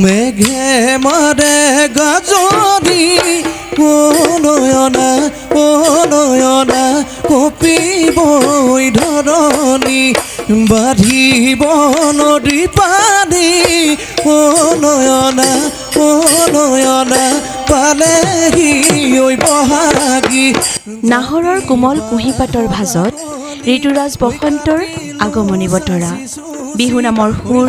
মেঘে মাৰে গাজৰি ও নয়না কপিবই ধৰণী বাঢ়িব নদী পানী ও নয়না পালেহি ঐ বহাগী। নাহৰৰ কোমল কুঁহিপাতৰ ভাজত ঋতুৰাজ বসন্তৰ আগমনী বতৰা। বিহু নামৰ সুৰ,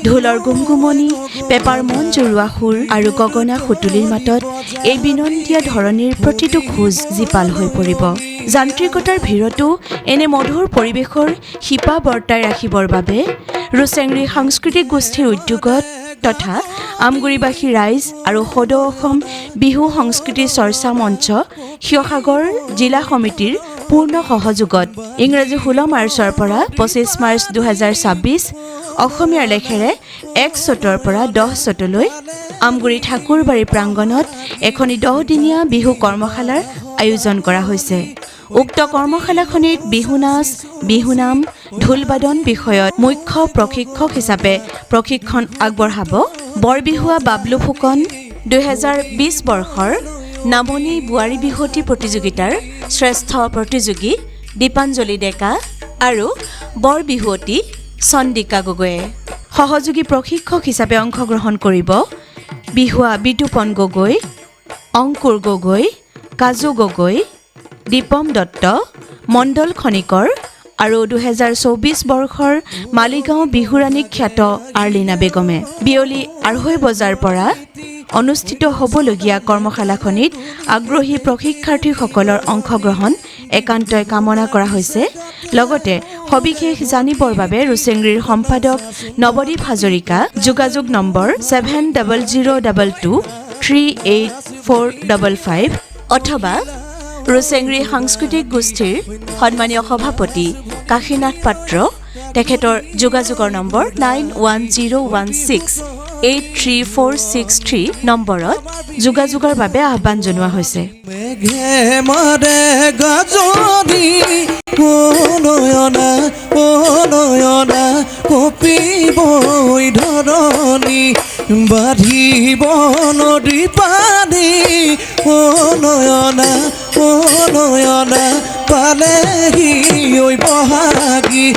ঢোলৰ গুমগুমনি, পেপাৰ মন জোৰোৱা সুৰ আৰু গগনা সুতুলিৰ মাতত এই বিনন্দীয়া ধৰণীৰ প্ৰতিটো খোজ জীপাল হৈ পৰিব। যান্ত্ৰিকতাৰ ভিৰতো এনে মধুৰ পৰিৱেশৰ শিপা বৰ্তাই ৰাখিবৰ বাবে ৰুচেংৰি সাংস্কৃতিক গোষ্ঠীৰ উদ্যোগত তথা আমগুৰিবাসী ৰাইজ আৰু সদৌ অসম বিহু সংস্কৃতি চৰ্চা মঞ্চ শিৱসাগৰ জিলা সমিতিৰ পূৰ্ণ সহযোগত ইংৰাজী 16 মাৰ্চৰ পৰা 25 মাৰ্চ 2026 অসমীয়াৰ লেখেৰে 1 চ'তৰ পৰা 10 চ'তলৈ আমগুৰি ঠাকুৰবাৰী প্ৰাংগণত এখনি 10-দিনীয়া বিহু কৰ্মশালাৰ আয়োজন কৰা হৈছে। উক্ত কৰ্মশালাখনিত বিহু নাচ, বিহুনাম, ঢোলবাদন বিষয়ত মুখ্য প্ৰশিক্ষক হিচাপে প্ৰশিক্ষণ আগবঢ়াব বৰবিহুৱা বাবলু ফুকন 2020 বৰ্ষৰ নামনি বোৱাৰী বিহুৱতী প্ৰতিযোগিতাৰ শ্ৰেষ্ঠ প্ৰতিযোগী দীপাঞ্জলি ডেকা আৰু বৰ বিহুৱতী চন্দিকা গগৈয়ে। সহযোগী প্ৰশিক্ষক হিচাপে অংশগ্ৰহণ কৰিব বিহুৱা বিতুপন গগৈ, অংকুৰ গগৈ, কাজু গগৈ, দীপম দত্ত, মণ্ডল খনিকৰ আৰু 2024 বৰ্ষৰ মালিগাঁও বিহুৰাণী খ্যাত আৰ্লিনা বেগমে। বিয়লি 2:30 বজাৰ পৰা অনুষ্ঠিত হ'বলগীয়া কৰ্মশালাখনিত আগ্ৰহী প্ৰশিক্ষাৰ্থীসকলৰ অংশগ্ৰহণ একান্তই কামনা কৰা হৈছে। লগতে সবিশেষ জানিবৰ বাবে ৰুচেংৰিৰ সম্পাদক নৱদীপ হাজৰিকা, যোগাযোগ নম্বৰ 7002238455 অথবা ৰুচেংৰি সাংস্কৃতিক গোষ্ঠীৰ সন্মানীয় সভাপতি কাশীনাথ পাত্ৰ, তেখেতৰ যোগাযোগৰ নম্বৰ 9101683463 নম্বৰত যোগাযোগৰ বাবে আহ্বান জনোৱা হৈছে। মেঘে মাৰে গাজৰি ও নয়না কপিবই ধৰণী বাঢ়িব নদী পানী ও নয়না পালেহি ঐ বহাগী।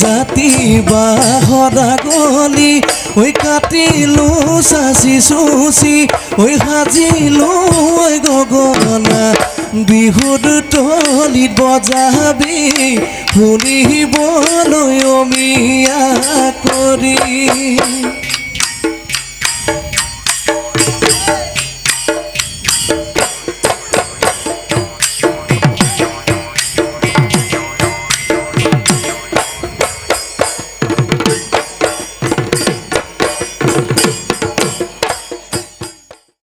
জাতি বাহৰা গলি ঐ কাটিলো চাচি চুচি ঐ সাজিলো ঐ গগনা বিহুত তলিত বজাবি শুনিবলৈ অমিয়া কৰি।